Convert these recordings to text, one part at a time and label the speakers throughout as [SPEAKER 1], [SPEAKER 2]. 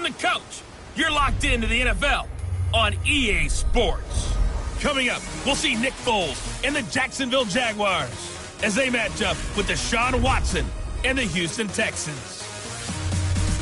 [SPEAKER 1] I'm the coach. You're locked into the NFL on EA Sports. Coming up, we'll see Nick Foles and the Jacksonville Jaguars as they match up with Deshaun Watson and the Houston Texans.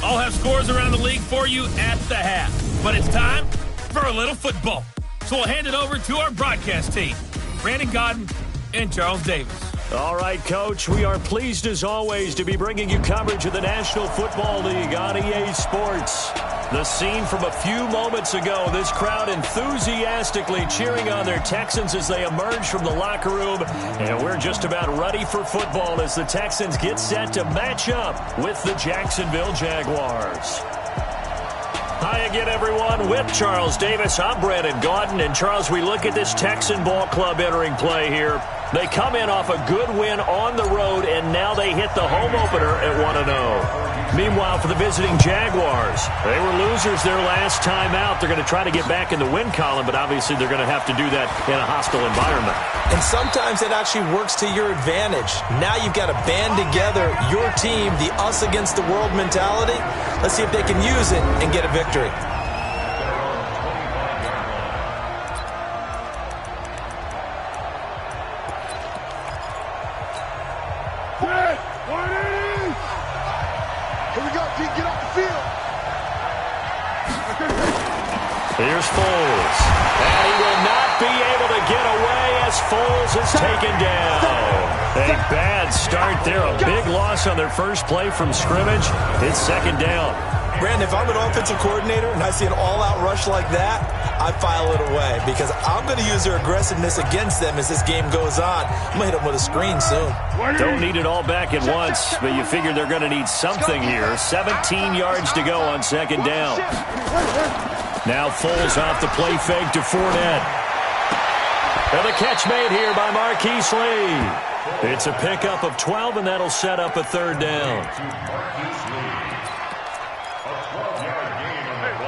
[SPEAKER 1] I'll have scores around the league for you at the half. But it's time for a little football. So we'll hand it over to our broadcast team, Brandon Godden and Charles Davis.
[SPEAKER 2] All right, Coach, we are pleased as always to be bringing you coverage of the National Football League on EA Sports. The scene from a few moments ago, this crowd enthusiastically cheering on their Texans as they emerge from the locker room. And we're just about ready for football as the Texans get set to match up with the Jacksonville Jaguars. Hi again, everyone. With Charles Davis, I'm Brandon Godden. And, Charles, we look at this Texan ball club entering play here. They come in off a good win on the road, and now they hit the home opener at 1-0. Meanwhile, for the visiting Jaguars, they were losers their last time out. They're going to try to get back in the win column, but obviously they're going to have to do that in a hostile environment.
[SPEAKER 3] And sometimes it actually works to your advantage. Now you've got to band together your team, the us against the world mentality. Let's see if they can use it and get a victory.
[SPEAKER 2] Here's Foles. And he will not be able to get away as Foles is taken down. A bad start there. A big loss on their first play from scrimmage. It's second down.
[SPEAKER 3] Brandon, if I'm an offensive coordinator and I see an all-out rush like that, I file it away because I'm going to use their aggressiveness against them as this game goes on. I'm going to hit them with a screen soon.
[SPEAKER 2] Don't need it all back at once, but you figure they're going to need something here. 17 yards to go on second down. Now Foles off the play fake to Fournette. And the catch made here by Marquise Lee. It's a pickup of 12, and that'll set up a third down.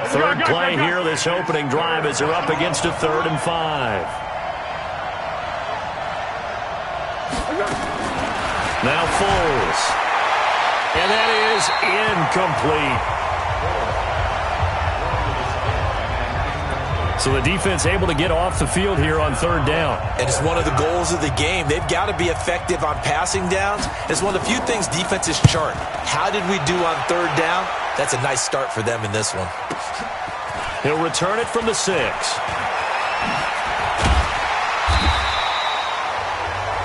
[SPEAKER 2] Third play here, this opening drive as they're up against a 3rd and 5. Now Foles. And that is incomplete. So the defense able to get off the field here on third down.
[SPEAKER 3] And it's one of the goals of the game. They've got to be effective on passing downs. It's one of the few things defenses chart. How did we do on third down? That's a nice start for them in this one.
[SPEAKER 2] He'll return it from the 6.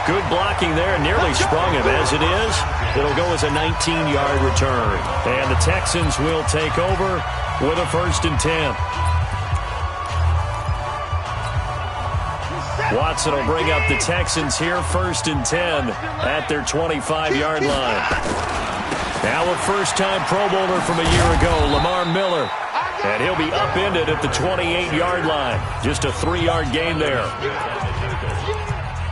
[SPEAKER 2] Good blocking there. Nearly sprung him. As it is, it'll go as a 19-yard return. And the Texans will take over with a 1st and 10. Watson will bring up the Texans here, 1st and 10 at their 25-yard line. Now a first-time Pro Bowler from a year ago, Lamar Miller. And he'll be upended at the 28-yard line. Just a 3-yard gain there.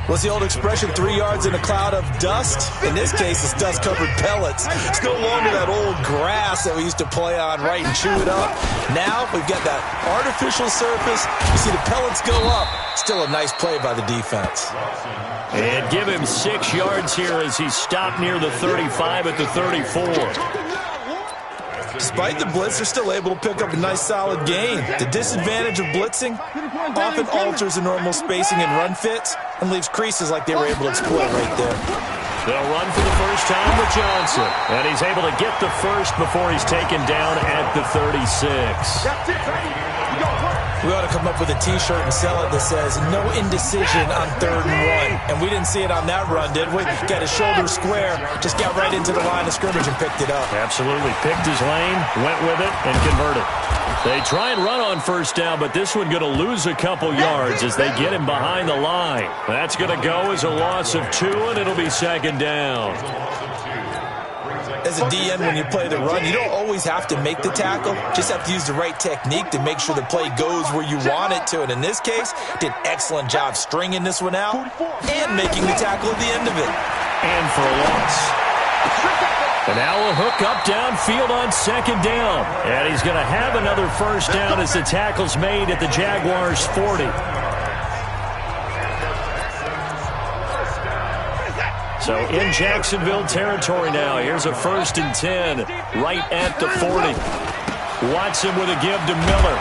[SPEAKER 3] What's the old expression, 3 yards in a cloud of dust? In this case, it's dust-covered pellets. It's no longer that old grass that we used to play on, right, and chew it up. Now we've got that artificial surface. You see the pellets go up. Still a nice play by the defense.
[SPEAKER 2] And give him 6 yards here as he stopped near the 35 at the 34.
[SPEAKER 3] Despite the blitz, they're still able to pick up a nice solid gain. The disadvantage of blitzing often alters the normal spacing and run fits and leaves creases like they were able to exploit right there.
[SPEAKER 2] They'll run for the first time with Johnson. And he's able to get the first before he's taken down at the 36.
[SPEAKER 3] We ought to come up with a T-shirt and sell it that says, no indecision on 3rd and 1. And we didn't see it on that run, did we? Got his shoulder square, just got right into the line of scrimmage and picked it up.
[SPEAKER 2] Absolutely. Picked his lane, went with it, and converted. They try and run on first down, but this one going to lose a couple yards as they get him behind the line. That's going to go as a loss of 2, and it'll be second down.
[SPEAKER 3] As a DN, when you play the run, you don't always have to make the tackle. Just have to use the right technique to make sure the play goes where you want it to. And in this case, did an excellent job stringing this one out and making the tackle at the end of it.
[SPEAKER 2] And for a loss. And now a hook up downfield on second down. And he's going to have another first down as the tackle's made at the Jaguars' 40. So in Jacksonville territory now. Here's a 1st and 10 right at the 40. Watson with a give to Miller.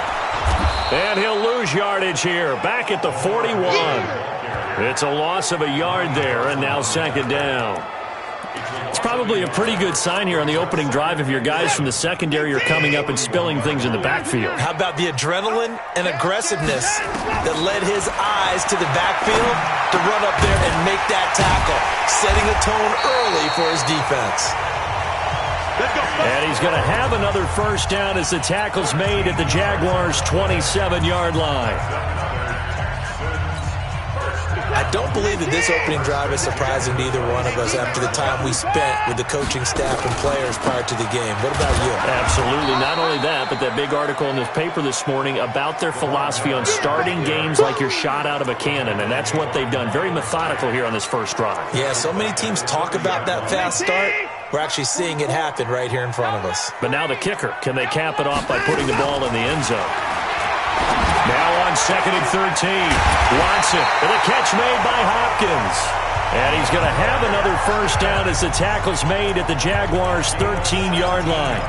[SPEAKER 2] And he'll lose yardage here. Back at the 41. It's a loss of a yard there, and now second down. It's probably a pretty good sign here on the opening drive if your guys from the secondary are coming up and spilling things in the backfield.
[SPEAKER 3] How about the adrenaline and aggressiveness that led his eyes to the backfield to run up there and make that tackle, setting a tone early for his defense.
[SPEAKER 2] And he's going to have another first down as the tackle's made at the Jaguars' 27-yard line.
[SPEAKER 3] I don't believe that this opening drive is surprising to either one of us after the time we spent with the coaching staff and players prior to the game. What about you?
[SPEAKER 2] Absolutely. Not only that, but that big article in the paper this morning about their philosophy on starting games like you're shot out of a cannon, and that's what they've done. Very methodical here on this first drive. Yeah, so many teams talk about that fast start. We're actually seeing it happen right here in front of us. But now the kicker. Can they cap it off by putting the ball in the end zone? Now on 2nd and 13. Watson with a catch made by Hopkins. And he's going to have another first down as the tackle's made at the Jaguars' 13-yard line.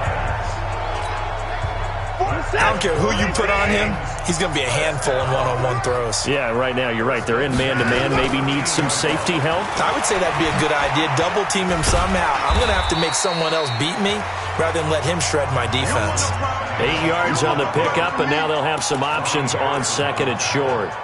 [SPEAKER 3] I don't care who you put on him, he's going to be a handful in one-on-one throws.
[SPEAKER 2] Yeah, right now, you're right. They're in man-to-man, maybe needs some safety help.
[SPEAKER 3] I would say that'd be a good idea. Double-team him somehow. I'm going to have to make someone else beat me rather than let him shred my defense.
[SPEAKER 2] 8 yards on the pickup, and now they'll have some options on second and short.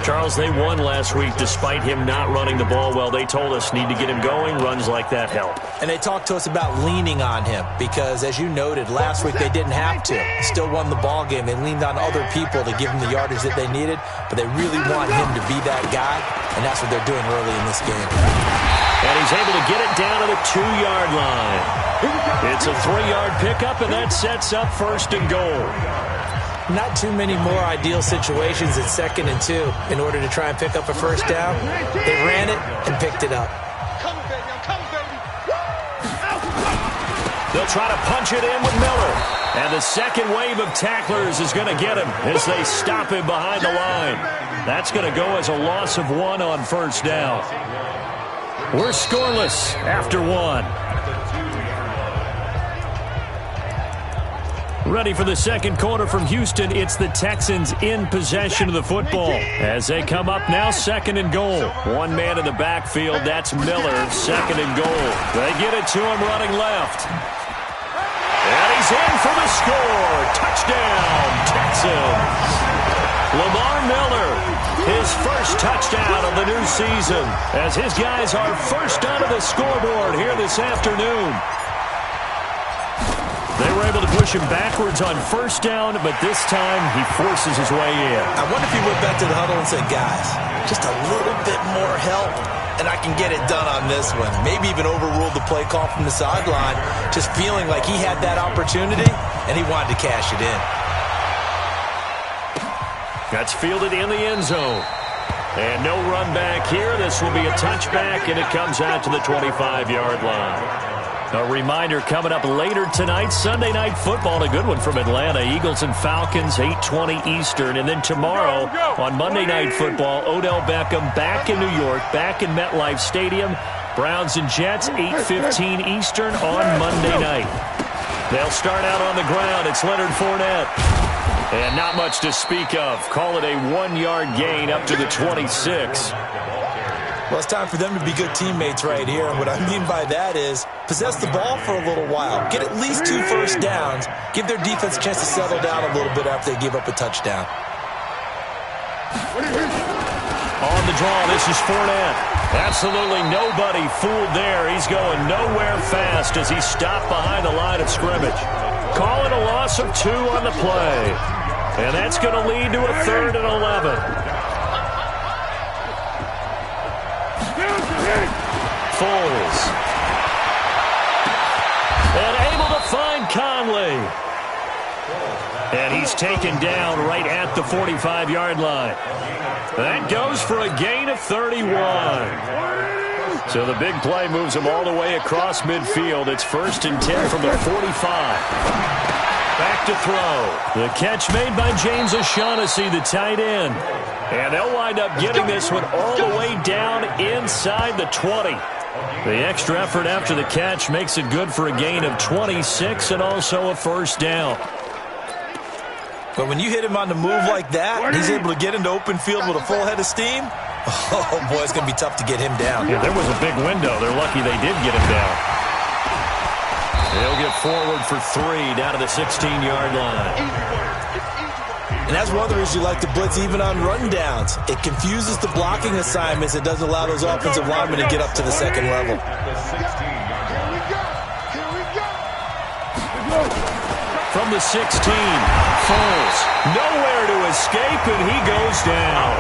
[SPEAKER 2] Charles, they won last week despite him not running the ball well. They told us need to get him going. Runs like that help. And they talked to us about leaning on him because, as you noted, last week they didn't have to. Still won the ball game. They leaned on other people to give him the yardage that they needed, but they really want him to be that guy, and that's what they're doing early in this game. And he's able to get it down to the 2-yard line. It's a 3-yard pickup, and that sets up first and goal.
[SPEAKER 3] Not too many more ideal situations at 2nd and 2 in order to try and pick up a first down. They ran it and picked it up.
[SPEAKER 2] They'll try to punch it in with Miller. And the second wave of tacklers is going to get him as they stop him behind the line. That's going to go as a loss of 1 on first down. We're scoreless after 1. Ready for the second quarter from Houston. It's the Texans in possession of the football as they come up now 2nd and goal. One man in the backfield. That's Miller. 2nd and goal. They get it to him running left. And he's in for the score. Touchdown, Texans. Lamar Miller, his first touchdown of the new season as his guys are first onto the scoreboard here this afternoon. They were able to push him backwards on first down, but this time he forces his way in.
[SPEAKER 3] I wonder if he went back to the huddle and said, guys, just a little bit more help, and I can get it done on this one. Maybe even overruled the play call from the sideline, just feeling like he had that opportunity, and he wanted to cash it in.
[SPEAKER 2] That's fielded in the end zone. And no run back here. This will be a touchback, and it comes out to the 25-yard line. A reminder coming up later tonight, Sunday Night Football, a good one from Atlanta. Eagles and Falcons, 8:20 Eastern. And then tomorrow on Monday Night Football, Odell Beckham back in New York, back in MetLife Stadium. Browns and Jets, 8:15 Eastern on Monday night. They'll start out on the ground. It's Leonard Fournette. And not much to speak of. Call it a 1-yard gain up to the 26.
[SPEAKER 3] Well, it's time for them to be good teammates right here. And what I mean by that is possess the ball for a little while. Get at least 2 first downs. Give their defense a chance to settle down a little bit after they give up a touchdown.
[SPEAKER 2] On the draw, this is Fournette. Absolutely nobody fooled there. He's going nowhere fast as he stopped behind the line of scrimmage. Call it a loss of 2 on the play. And that's going to lead to a 3rd and 11. Foles. And able to find Conley. And he's taken down right at the 45-yard line. That goes for a gain of 31. So the big play moves him all the way across midfield. It's 1st and 10 from the 45. Back to throw. The catch made by James O'Shaughnessy, the tight end. And they'll wind up getting this one all the way down inside the 20. The extra effort after the catch makes it good for a gain of 26 and also a first down.
[SPEAKER 3] But when you hit him on the move like that, and he's able to get into open field with a full head of steam, oh, boy, it's going to be tough to get him down.
[SPEAKER 2] Yeah, there was a big window. They're lucky they did get him down. They'll get forward for 3 down to the 16-yard line.
[SPEAKER 3] And that's one of the reasons you like to blitz even on run downs. It confuses the blocking assignments. It doesn't allow those offensive linemen to get up to the second level.
[SPEAKER 2] From the 16, Foles, nowhere to escape, and he goes down.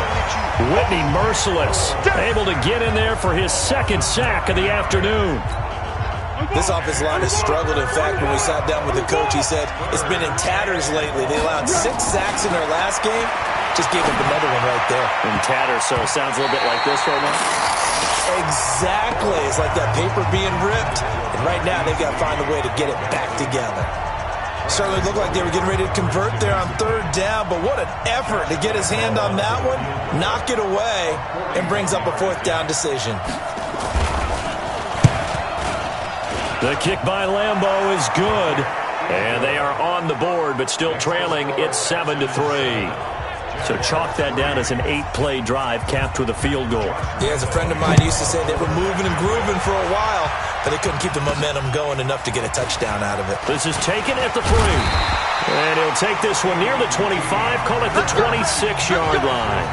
[SPEAKER 2] Whitney merciless, able to get in there for his second sack of the afternoon.
[SPEAKER 3] This offensive line has struggled. In fact, when we sat down with the coach, he said it's been in tatters lately. They allowed 6 sacks in their last game. Just gave up another one right there.
[SPEAKER 2] In tatters, so it sounds a little bit like this right now.
[SPEAKER 3] Exactly. It's like that paper being ripped. And right now, they've got to find a way to get it back together. Certainly looked like they were getting ready to convert there on 3rd down, but what an effort to get his hand on that one, knock it away, and brings up a 4th down decision.
[SPEAKER 2] The kick by Lambeau is good, and they are on the board, but still trailing. It's 7-3. So chalk that down as an 8-play drive capped with a field goal.
[SPEAKER 3] Yeah, as a friend of mine used to say, they were moving and grooving for a while, but they couldn't keep the momentum going enough to get a touchdown out of it.
[SPEAKER 2] This is taken at the 3. And he'll take this one near the 25, call it the 26-yard line.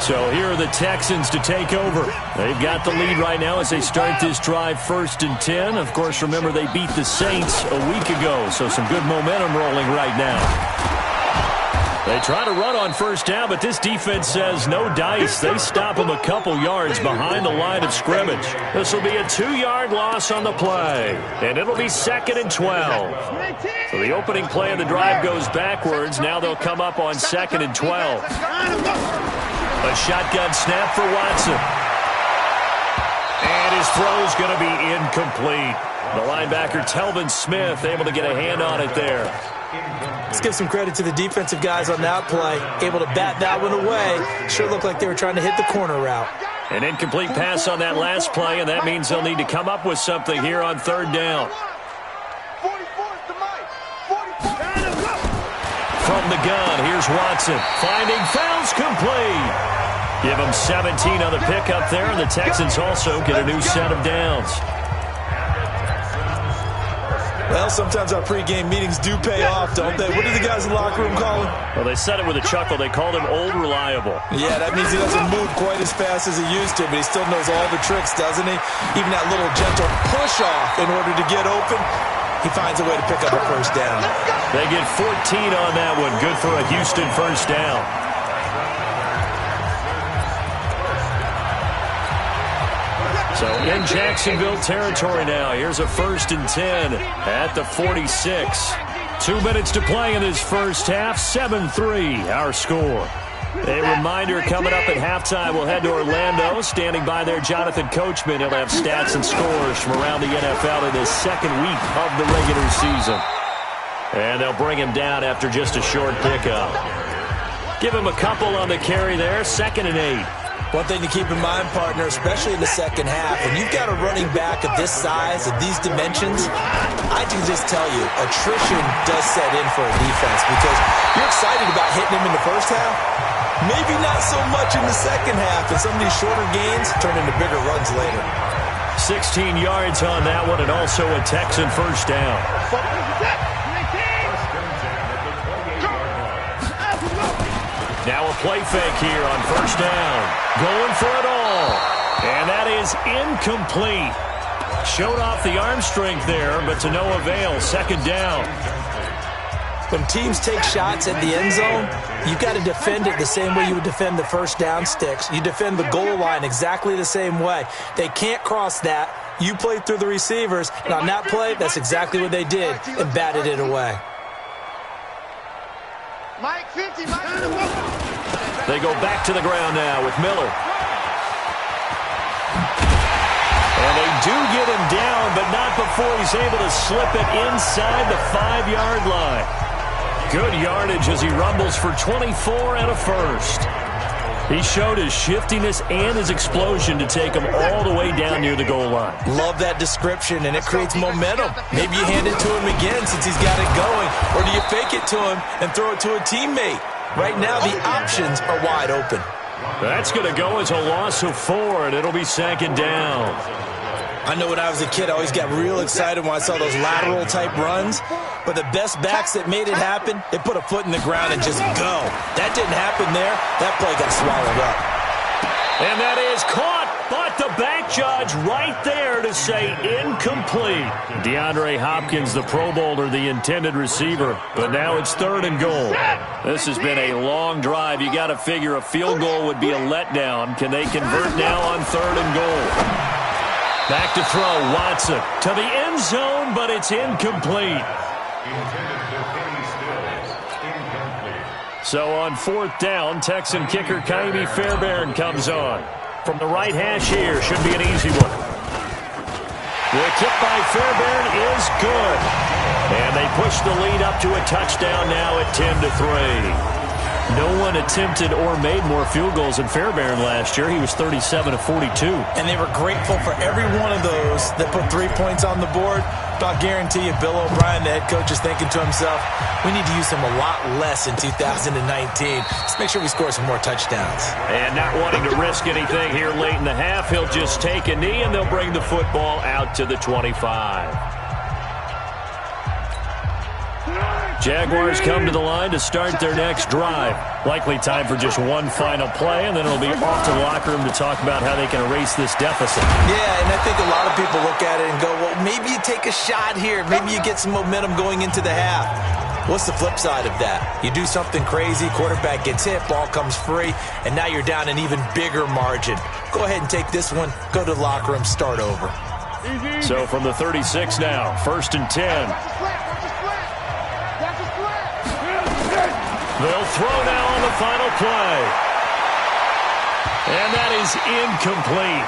[SPEAKER 2] So here are the Texans to take over. They've got the lead right now as they start this drive 1st and 10. Of course, remember they beat the Saints a week ago, so some good momentum rolling right now. They try to run on 1st down, but this defense says no dice. They stop them a couple yards behind the line of scrimmage. This will be a 2-yard loss on the play, and it'll be 2nd and 12. So the opening play of the drive goes backwards. Now they'll come up on 2nd and 12. A shotgun snap for Watson. And his throw's going to be incomplete. The linebacker, Telvin Smith, able to get a hand on it there.
[SPEAKER 3] Let's give some credit to the defensive guys on that play. Able to bat that one away. Sure looked like they were trying to hit the corner route.
[SPEAKER 2] An incomplete pass on that last play, and that means they'll need to come up with something here on 3rd down. From the gun, here's Watson. Finding fouls complete. Give them 17 on the pickup there, and the Texans also get a new set of downs.
[SPEAKER 3] Well, sometimes our pregame meetings do pay off, don't they? What do the guys in the locker room call him?
[SPEAKER 2] Well, they said it with a chuckle. They called him Old Reliable.
[SPEAKER 3] Yeah, that means he doesn't move quite as fast as he used to, but he still knows all the tricks, doesn't he? Even that little gentle push-off in order to get open, he finds a way to pick up a 1st down.
[SPEAKER 2] They get 14 on that one. Good for a Houston 1st down. So in Jacksonville territory now. Here's a 1st and 10 at the 46. 2 minutes to play in this first half. 7-3 our score. A reminder coming up at halftime, we'll head to Orlando. Standing by there, Jonathan Coachman. He'll have stats and scores from around the NFL in this 2nd week of the regular season. And they'll bring him down after just a short pickup. Give him a couple on the carry there. 2nd and 8.
[SPEAKER 3] One thing to keep in mind, partner, especially in the second half, when you've got a running back of this size, of these dimensions, I can just tell you, attrition does set in for a defense because you're excited about hitting him in the first half. Maybe not so much in the second half, and some of these shorter gains turn into bigger runs later.
[SPEAKER 2] 16 yards on that one, and also a Texan 1st down. Now a play fake here on 1st down. Going for it all. And that is incomplete. Showed off the arm strength there, but to no avail. 2nd down.
[SPEAKER 3] When teams take shots at the end zone, you've got to defend it the same way you would defend the 1st down sticks. You defend the goal line exactly the same way. They can't cross that. You play through the receivers, and on that play, that's exactly what they did and batted it away.
[SPEAKER 4] Mike 50, Mike.
[SPEAKER 2] They go back to the ground now with Miller. And they do get him down, but not before he's able to slip it inside the 5-yard line. Good yardage as he rumbles for 24 and a 1st. He showed his shiftiness and his explosion to take him all the way down near the goal line.
[SPEAKER 3] Love that description, and it creates momentum. Maybe you hand it to him again since he's got it going, or do you fake it to him and throw it to a teammate? Right now, the options are wide open.
[SPEAKER 2] That's going to go as a loss of 4, and it'll be 2nd down.
[SPEAKER 3] I know when I was a kid, I always got real excited when I saw those lateral-type runs. But the best backs that made it happen, they put a foot in the ground and just go. That didn't happen there. That play got swallowed up.
[SPEAKER 2] And that is caught, but the back judge right there to say incomplete. DeAndre Hopkins, the Pro Bowler, the intended receiver. But now it's 3rd and goal. This has been a long drive. You got to figure a field goal would be a letdown. Can they convert now on 3rd and goal? Back to throw, Watson to the end zone, but it's incomplete. So on 4th down, Texan kicker Kaimi Fairbairn comes on. From the right hash here, should be an easy one. The kick by Fairbairn is good. And they push the lead up to a touchdown now at 10-3. No one attempted or made more field goals than Fairbairn last year. He was 37 of 42.
[SPEAKER 3] And they were grateful for every one of those that put 3 points on the board. But I'll guarantee you, Bill O'Brien, the head coach, is thinking to himself, we need to use him a lot less in 2019. Let's make sure we score some more touchdowns.
[SPEAKER 2] And not wanting to risk anything here late in the half, he'll just take a knee, and they'll bring the football out to the 25. Jaguars come to the line to start their next drive. Likely time for just one final play, and then it'll be off to the locker room to talk about how they can erase this deficit.
[SPEAKER 3] Yeah, and I think a lot of people look at it and go, well, maybe you take a shot here. Maybe you get some momentum going into the half. What's the flip side of that? You do something crazy, quarterback gets hit, ball comes free, and now you're down an even bigger margin. Go ahead and take this one, go to the locker room, start over.
[SPEAKER 2] So from the 36 now, 1st and 10. They'll throw now on the final play. And that is incomplete.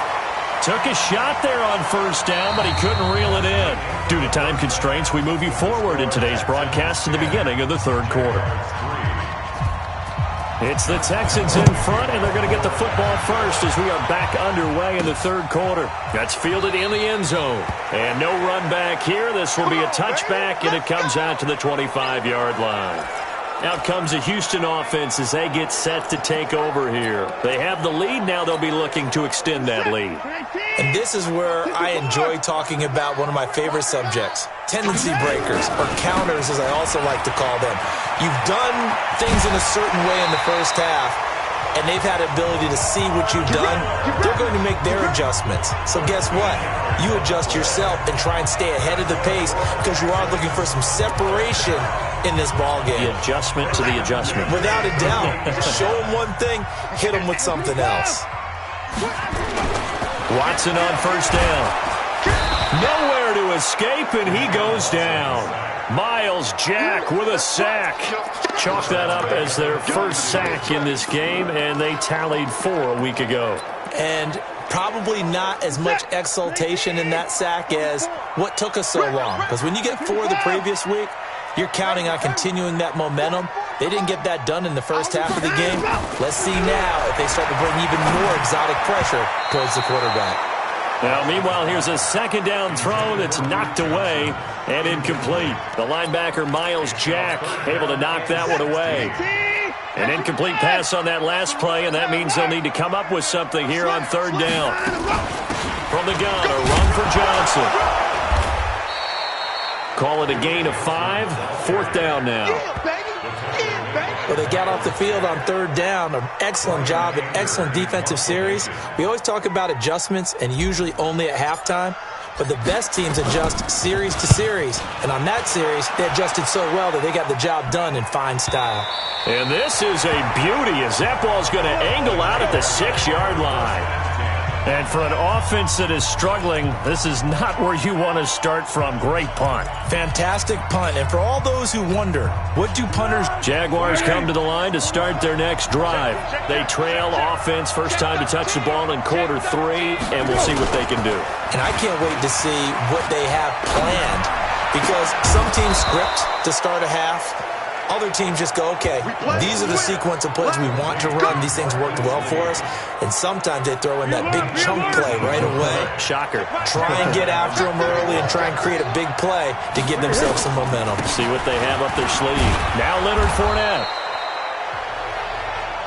[SPEAKER 2] Took a shot there on 1st down, but he couldn't reel it in. Due to time constraints, we move you forward in today's broadcast to the beginning of the 3rd quarter. It's the Texans in front, and they're going to get the football first as we are back underway in the 3rd quarter. That's fielded in the end zone. And no run back here. This will be a touchback, and it comes out to the 25-yard line. Out comes the Houston offense as they get set to take over here. They have the lead. Now they'll be looking to extend that lead.
[SPEAKER 3] And this is where I enjoy talking about one of my favorite subjects, tendency breakers, or counters as I also like to call them. You've done things in a certain way in the first half, and they've had the ability to see what you've done. They're going to make their adjustments. So guess what? You adjust yourself and try and stay ahead of the pace because you are looking for some separation in this ballgame.
[SPEAKER 2] The adjustment to the adjustment.
[SPEAKER 3] Without a doubt. Show them one thing, hit them with something else.
[SPEAKER 2] Watson on 1st down. Nowhere to escape, and he goes down. Miles Jack with a sack. Chalk that up as their first sack in this game, and they tallied 4 a week ago.
[SPEAKER 3] And probably not as much exultation in that sack as what took us so long. Because when you get 4 the previous week, you're counting on continuing that momentum. They didn't get that done in the first half of the game. Let's see now if they start to bring even more exotic pressure towards the quarterback.
[SPEAKER 2] Now, meanwhile, here's a 2nd down throw that's knocked away and incomplete. The linebacker, Miles Jack, able to knock that one away. An incomplete pass on that last play, and that means they'll need to come up with something here on 3rd down. From the gun, a run for Johnson. Call it a gain of 5. 4th down now.
[SPEAKER 3] Well, they got off the field on 3rd down. An excellent job, an excellent defensive series. We always talk about adjustments and usually only at halftime. But the best teams adjust series to series. And on that series, they adjusted so well that they got the job done in fine style.
[SPEAKER 2] And this is a beauty as that ball's going to angle out at the 6-yard line. And for an offense that is struggling, this is not where you want to start from. Great punt.
[SPEAKER 3] Fantastic punt. And for all those who wonder, what do punters...
[SPEAKER 2] Jaguars come to the line to start their next drive. They trail offense, first time to touch the ball in quarter 3, and we'll see what they can do.
[SPEAKER 3] And I can't wait to see what they have planned. Because some teams script to start a half. Other teams just go, okay, these are the sequence of plays we want to run. These things worked well for us. And sometimes they throw in that big chunk play right away.
[SPEAKER 2] Shocker.
[SPEAKER 3] Try and get after them early and try and create a big play to give themselves some momentum.
[SPEAKER 2] See what they have up their sleeve. Now Leonard Fournette.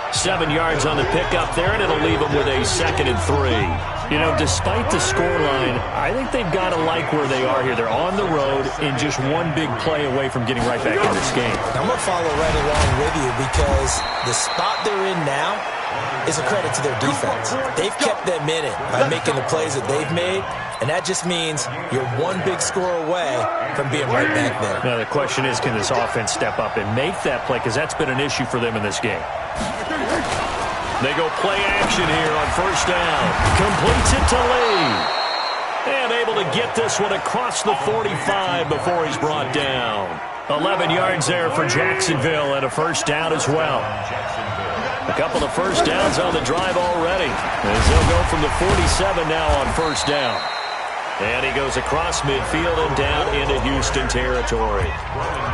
[SPEAKER 2] 7 yards on the pickup there, and it'll leave them with a 2nd and 3. You know, despite the scoreline, I think they've got to like where they are here. They're on the road and just one big play away from getting right back in this game.
[SPEAKER 3] I'm going to follow right along with you because the spot they're in now is a credit to their defense. They've kept them in it by making the plays that they've made, and that just means you're one big score away from being right back there.
[SPEAKER 2] Now, the question is, can this offense step up and make that play? Because that's been an issue for them in this game. They go play action here on 1st down. Completes it to Lee. And able to get this one across the 45 before he's brought down. 11 yards there for Jacksonville and a 1st down as well. A couple of 1st downs on the drive already, as they'll go from the 47 now on 1st down. And he goes across midfield and down into Houston territory.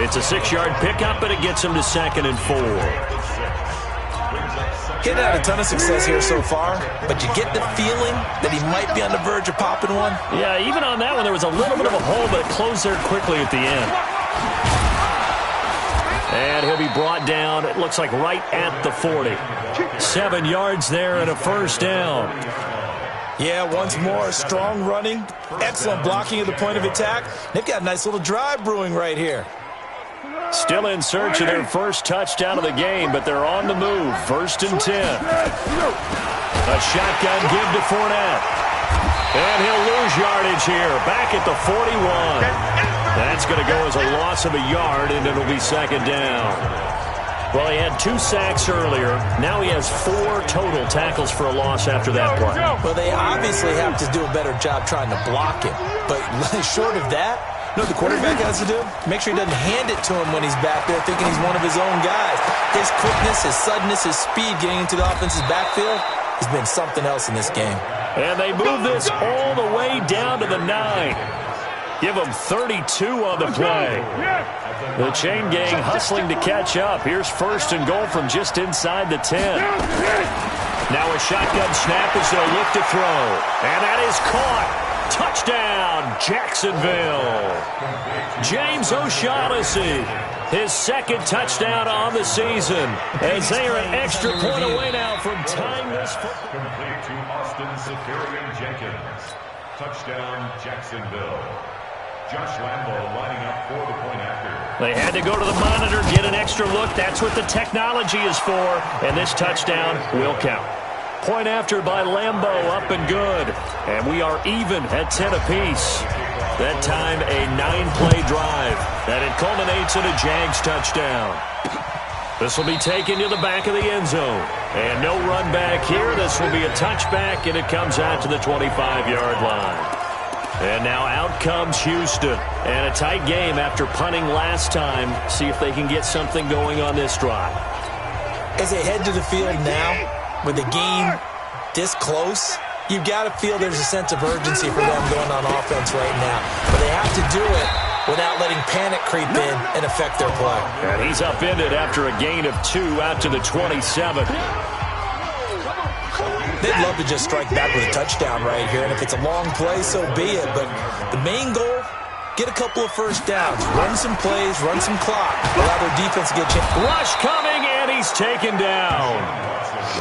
[SPEAKER 2] It's a 6-yard pickup, and it gets him to 2nd and 4.
[SPEAKER 3] He's had a ton of success here so far, but you get the feeling that he might be on the verge of popping one.
[SPEAKER 2] Yeah, even on that one, there was a little bit of a hole, but it closed there quickly at the end. And he'll be brought down, it looks like right at the 40. 7 yards there and a 1st down.
[SPEAKER 3] Yeah, once more, strong running, excellent blocking at the point of attack. They've got a nice little drive brewing right here.
[SPEAKER 2] Still in search of their first touchdown of the game, but they're on the move. 1st and 10. A shotgun give to Fournette. And he'll lose yardage here. Back at the 41. That's going to go as a loss of a yard, and it'll be 2nd down. Well, he had 2 sacks earlier. Now he has 4 total tackles for a loss after that play.
[SPEAKER 3] Well, they obviously have to do a better job trying to block him. But short of that, you know what the quarterback has to do? Make sure he doesn't hand it to him when he's back there thinking he's one of his own guys. His quickness, his suddenness, his speed getting into the offense's backfield has been something else in this game.
[SPEAKER 2] And they move this all the way down to the 9. Give them 32 on the play. The chain gang hustling to catch up. Here's 1st and goal from just inside the 10. Now a shotgun snap as they'll look to throw. And that is caught. Touchdown, Jacksonville. James O'Shaughnessy, his 2nd touchdown on the season, as they are an extra point away now from tying this football.
[SPEAKER 4] Complete to Austin Safarian-Jenkins. Touchdown, Jacksonville. Josh Lambo lining up for the point after.
[SPEAKER 2] They had to go to the monitor, get an extra look. That's what the technology is for, and this touchdown will count. Point after by Lambo, up and good. And we are even at 10 apiece. That time a 9-play drive. And it culminates in a Jags touchdown. This will be taken to the back of the end zone. And no run back here. This will be a touchback, and it comes out to the 25-yard line. And now out comes Houston. And a tight game after punting last time. See if they can get something going on this drive.
[SPEAKER 3] As they head to the field now, with the game this close, you've got to feel there's a sense of urgency for them going on offense right now. But they have to do it without letting panic creep in and affect their play.
[SPEAKER 2] And he's upended after a gain of 2 out to the 27.
[SPEAKER 3] They'd love to just strike back with a touchdown right here, and if it's a long play, so be it. But the main goal, get a couple of 1st downs, run some plays, run some clock, allow their defense to get a chance.
[SPEAKER 2] Rush coming, and he's taken down.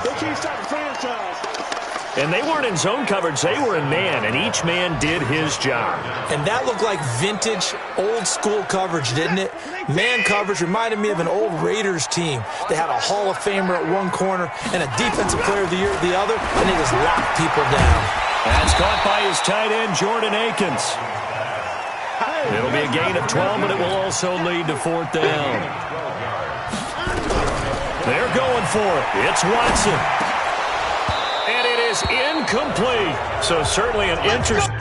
[SPEAKER 5] They can't stop the franchise.
[SPEAKER 2] And they weren't in zone coverage. They were in man, and each man did his job.
[SPEAKER 3] And that looked like vintage, old-school coverage, didn't it? Man coverage reminded me of an old Raiders team. They had a Hall of Famer at one corner and a Defensive Player of the Year at the other, and they just locked people down.
[SPEAKER 2] That's caught by his tight end, Jordan Akins. It'll be a gain of 12, but it will also lead to 4th down. They're going for it. It's Watson. And it is incomplete. So certainly an interesting...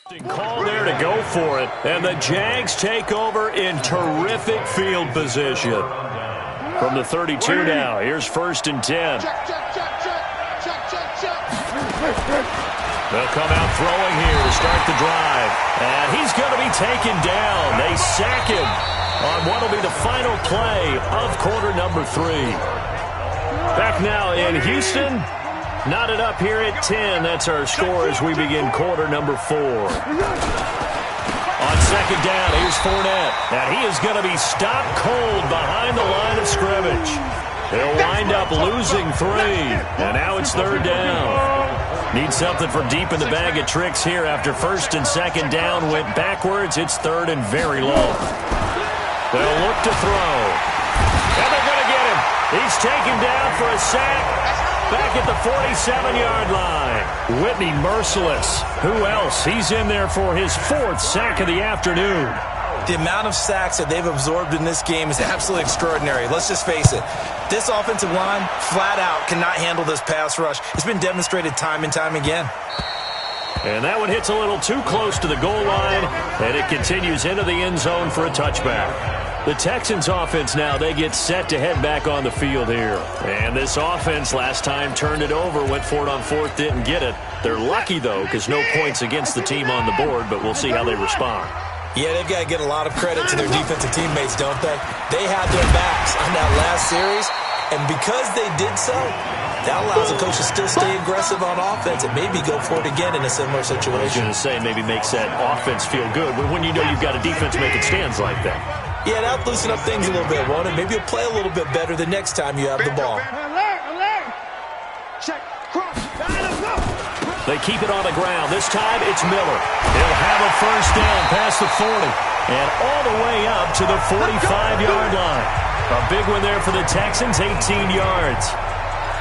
[SPEAKER 2] Call there to go for it, and the Jags take over in terrific field position. From the 32 now, here's 1st and 10. They'll come out throwing here to start the drive, and he's going to be taken down. They sack him on what will be the final play of quarter number 3. Back now in Houston. Knotted up here at 10. That's our score as we begin quarter number 4. On 2nd down, here's Fournette. And he is going to be stopped cold behind the line of scrimmage. They'll wind up losing 3. And now it's 3rd down. Need something for deep in the bag of tricks here after 1st and 2nd down went backwards. It's 3rd and very long. They'll look to throw. And they're going to get him. He's taken down for a sack. Back at the 47-yard line. Whitney merciless. Who else? He's in there for his 4th sack of the afternoon.
[SPEAKER 3] The amount of sacks that they've absorbed in this game is absolutely extraordinary. Let's just face it. This offensive line, flat out, cannot handle this pass rush. It's been demonstrated time and time again.
[SPEAKER 2] And that one hits a little too close to the goal line, and it continues into the end zone for a touchback. The Texans offense now, they get set to head back on the field here. And this offense last time turned it over, went for it on 4th, didn't get it. They're lucky, though, because no points against the team on the board, but we'll see how they respond.
[SPEAKER 3] Yeah, they've got to get a lot of credit to their defensive teammates, don't they? They had their backs on that last series, and because they did so, that allows the coach to still stay aggressive on offense and maybe go for it again in a similar situation.
[SPEAKER 2] I was going to say, maybe makes that offense feel good when you know you've got a defense making stands like that.
[SPEAKER 3] Yeah, that'll loosen up things a little bit, won't it? Maybe you'll play a little bit better the next time you have the ball.
[SPEAKER 2] They keep it on the ground. This time it's Miller. He'll have a 1st down past the 40 and all the way up to the 45-yard line. A big one there for the Texans, 18 yards.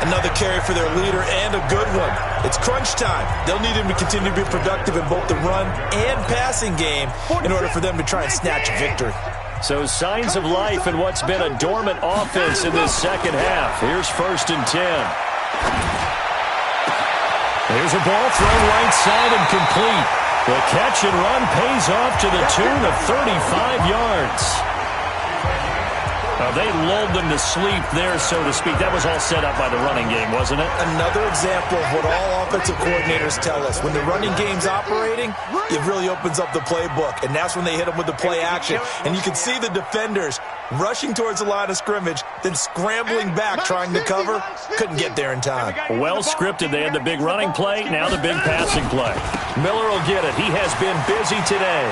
[SPEAKER 3] Another carry for their leader and a good one. It's crunch time. They'll need him to continue to be productive in both the run and passing game in order for them to try and snatch a victory.
[SPEAKER 2] So signs of life in what's been a dormant offense in this second half. Here's 1st and 10. Here's a ball thrown right side and complete. The catch and run pays off to the tune of 35 yards. They lulled them to sleep there, so to speak. That was all set up by the running game, wasn't it?
[SPEAKER 3] Another example of what all offensive coordinators tell us. When the running game's operating, it really opens up the playbook, and that's when they hit them with the play action. And you can see the defenders rushing towards the line of scrimmage, then scrambling back trying to cover. Couldn't get there in time.
[SPEAKER 2] Well scripted. They had the big running play, now the big passing play. Miller will get it. He has been busy today.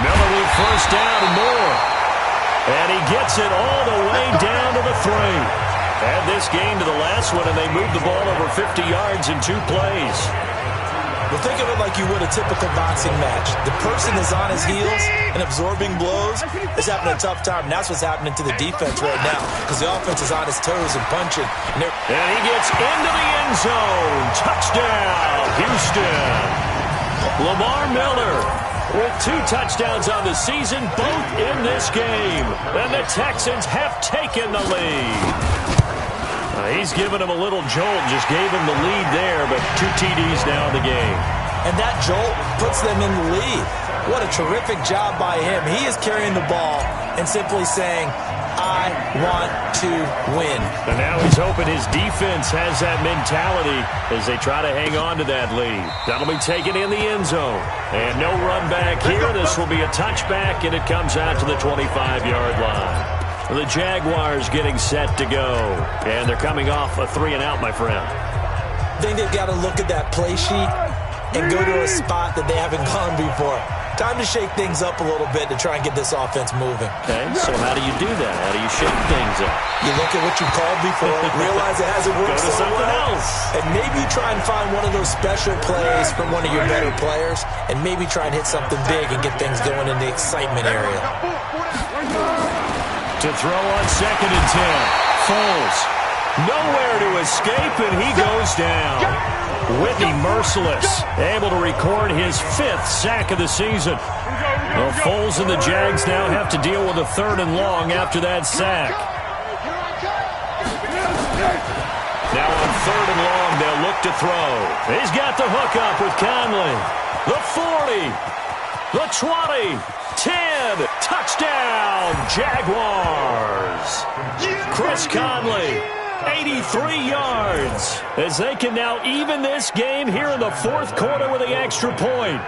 [SPEAKER 2] Miller with 1st down and more. And he gets it all the way down to the 3. Add this game to the last one, and they moved the ball over 50 yards in 2 plays.
[SPEAKER 3] Well, think of it like you would a typical boxing match. The person is on his heels and absorbing blows is having a tough time. And that's what's happening to the defense right now because the offense is on his toes and punching. And
[SPEAKER 2] he gets into the end zone. Touchdown, Houston. Lamar Miller with 2 touchdowns on the season, both in this game. And the Texans have taken the lead. He's given him a little jolt, just gave him the lead there, but 2 TDs now in the game.
[SPEAKER 3] And that jolt puts them in the lead. What a terrific job by him. He is carrying the ball and simply saying, I want to win.
[SPEAKER 2] And now he's hoping his defense has that mentality as they try to hang on to that lead. That'll be taken in the end zone. And no run back here. This will be a touchback, and it comes out to the 25-yard line. The Jaguars getting set to go. And they're coming off a 3-and-out, my friend.
[SPEAKER 3] I think they've got to look at that play sheet and go to a spot that they haven't gone before. Time to shake things up a little bit to try and get this offense moving.
[SPEAKER 2] Okay, so how do you do that? How do you shake things up?
[SPEAKER 3] You look at what you called before, realize it hasn't worked
[SPEAKER 2] so
[SPEAKER 3] well,
[SPEAKER 2] else.
[SPEAKER 3] And maybe try and find one of those special plays from one of your better players, and maybe try and hit something big and get things going in the excitement area.
[SPEAKER 2] To throw on 2nd and 10. Foles. Nowhere to escape, and he goes down. Whitney merciless, able to record his 5th sack of the season. Well, Foles and the Jags now have to deal with a 3rd and long after that sack. Now on 3rd and long. They'll look to throw. He's got the hook up with Conley. The 40. The 20. 10. Touchdown, Jaguars. Chris Conley, 83 yards, as they can now even this game here in the 4th quarter with the extra point.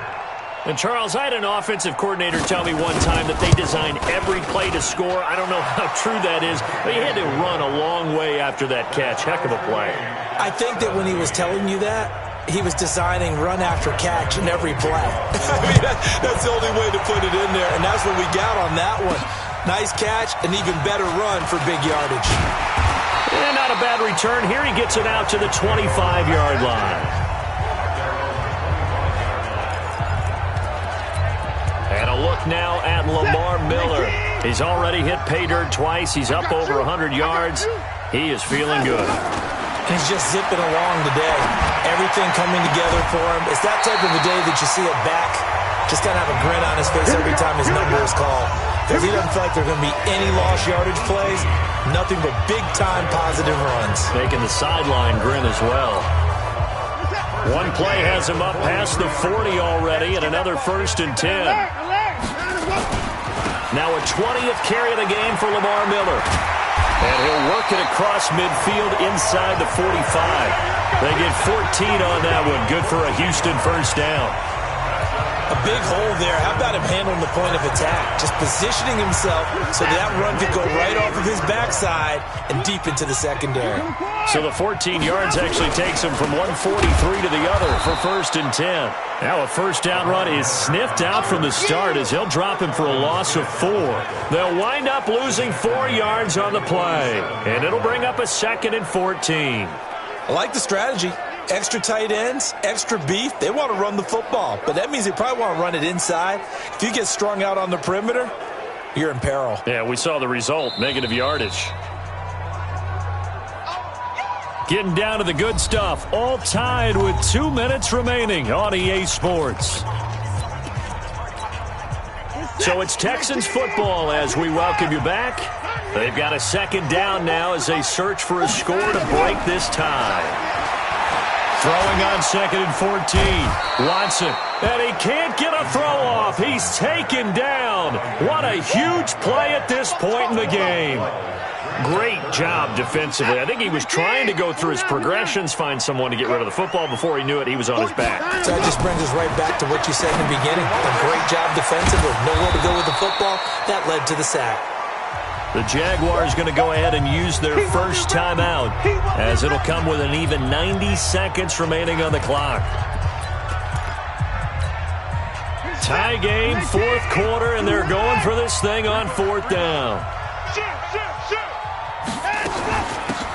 [SPEAKER 2] And, Charles, I had an offensive coordinator tell me one time that they design every play to score. I don't know how true that is, but he had to run a long way after that catch. Heck of a play.
[SPEAKER 3] I think that when he was telling you that, he was designing run after catch in every play. I mean, that's the only way to put it in there, and that's what we got on that one. Nice catch, an even better run for big yardage.
[SPEAKER 2] And not a bad return. Here he gets it out to the 25-yard line. And a look now at Lamar Miller. He's already hit pay dirt twice. He's up over 100 yards. He is feeling good.
[SPEAKER 3] He's just zipping along today. Everything coming together for him. It's that type of a day that you see it back. Just kind of have a grin on his face every time his number is called. Because he doesn't feel like there are going to be any lost yardage plays. Nothing but big-time positive runs.
[SPEAKER 2] Making the sideline grin as well. One play has him up past the 40 already, and another 1st and 10. Now a 20th carry of the game for Lamar Miller. And he'll work it across midfield inside the 45. They get 14 on that one. Good for a Houston 1st down.
[SPEAKER 3] A big hole there. How about him handling the point of attack? Just positioning himself so that run could go right off of his backside and deep into the secondary.
[SPEAKER 2] So the 14 yards actually takes him from 143 to the other for 1st and 10. Now a 1st down run is sniffed out from the start as he'll drop him for a loss of 4. They'll wind up losing 4 yards on the play, and it'll bring up a 2nd and 14.
[SPEAKER 3] I like the strategy. Extra tight ends, extra beef. They want to run the football, but that means they probably want to run it inside. If you get strung out on the perimeter, you're in peril.
[SPEAKER 2] Yeah, we saw the result, negative yardage. Getting down to the good stuff, all tied with 2 minutes remaining on EA Sports. So it's Texans football as we welcome you back. They've got a 2nd down now as they search for a score to break this tie. Throwing on 2nd and 14. Watson, and he can't get a throw off. He's taken down. What a huge play at this point in the game. Great job defensively. I think he was trying to go through his progressions, find someone to get rid of the football. Before he knew it, he was on his back.
[SPEAKER 3] So that just brings us right back to what you said in the beginning. A great job defensively. Nowhere to go with the football. That led to the sack.
[SPEAKER 2] The Jaguars going to go ahead and use their 1st timeout, as it'll come with an even 90 seconds remaining on the clock. Tie game, 4th quarter, and they're going for this thing on 4th down.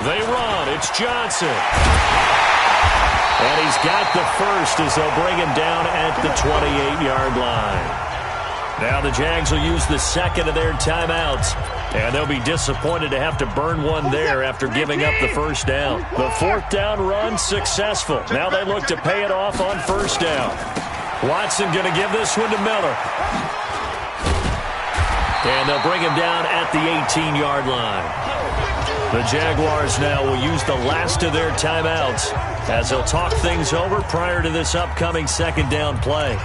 [SPEAKER 2] They run. It's Johnson. And he's got the 1st as they'll bring him down at the 28-yard line. Now the Jags will use the 2nd of their timeouts, and they'll be disappointed to have to burn one there after giving up the 1st down. The 4th down run successful. Now they look to pay it off on 1st down. Watson going to give this one to Miller. And they'll bring him down at the 18-yard line. The Jaguars now will use the last of their timeouts as they'll talk things over prior to this upcoming 2nd down play.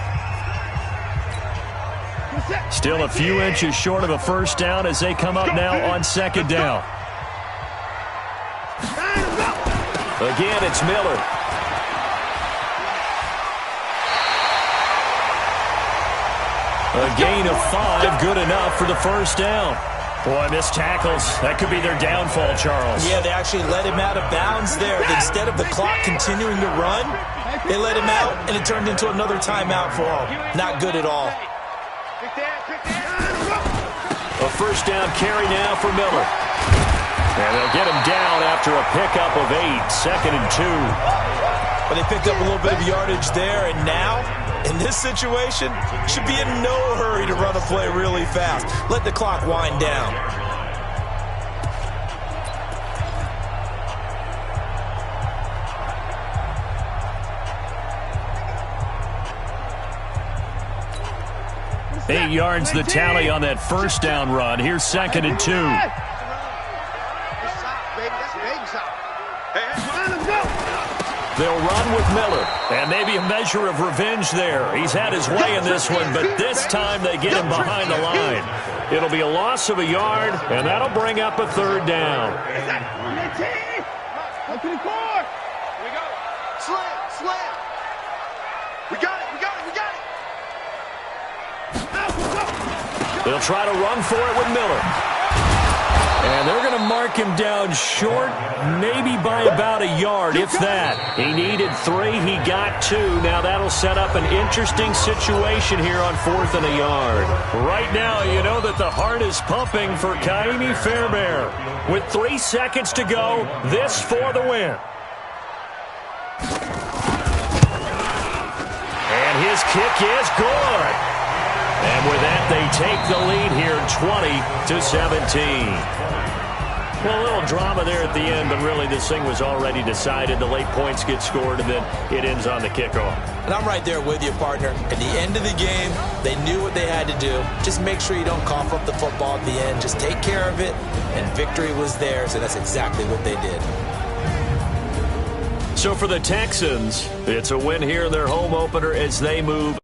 [SPEAKER 2] Still a few inches short of a 1st down as they come up now on 2nd down. Again, it's Miller. A gain of 5, good enough for the 1st down. Boy, missed tackles. That could be their downfall, Charles.
[SPEAKER 3] Yeah, they actually let him out of bounds there. Instead of the clock continuing to run, they let him out, and it turned into another timeout for him. Not good at all.
[SPEAKER 2] A 1st down carry now for Miller. And they'll get him down after a pickup of 8, 2nd and 2.
[SPEAKER 3] But they picked up a little bit of yardage there, and now, in this situation, should be in no hurry to run a play really fast. Let the clock wind down.
[SPEAKER 2] Eight yards the tally on that 1st down run. Here's 2nd and 2. They'll run with Miller. And maybe a measure of revenge there. He's had his way in this one, but this time they get him behind the line. It'll be a loss of a yard, and that'll bring up a third down.
[SPEAKER 5] Up to the court. Here we go. Slam. We got it.
[SPEAKER 2] They'll try to run for it with Miller. And they're going to mark him down short, maybe by about a yard, if that. He needed 3. He got 2. Now that'll set up an interesting situation here on 4th and a yard. Right now, you know that the heart is pumping for Kaimi Fairbairn. With 3 seconds to go, this for the win. And his kick is good. And with that, they take the lead here 20-17. Well, a little drama there at the end, but really this thing was already decided. The late points get scored, and then it ends on the kickoff.
[SPEAKER 3] And I'm right there with you, partner. At the end of the game, they knew what they had to do. Just make sure you don't cough up the football at the end. Just take care of it, and victory was theirs, and that's exactly what they did.
[SPEAKER 2] So for the Texans, it's a win here in their home opener as they move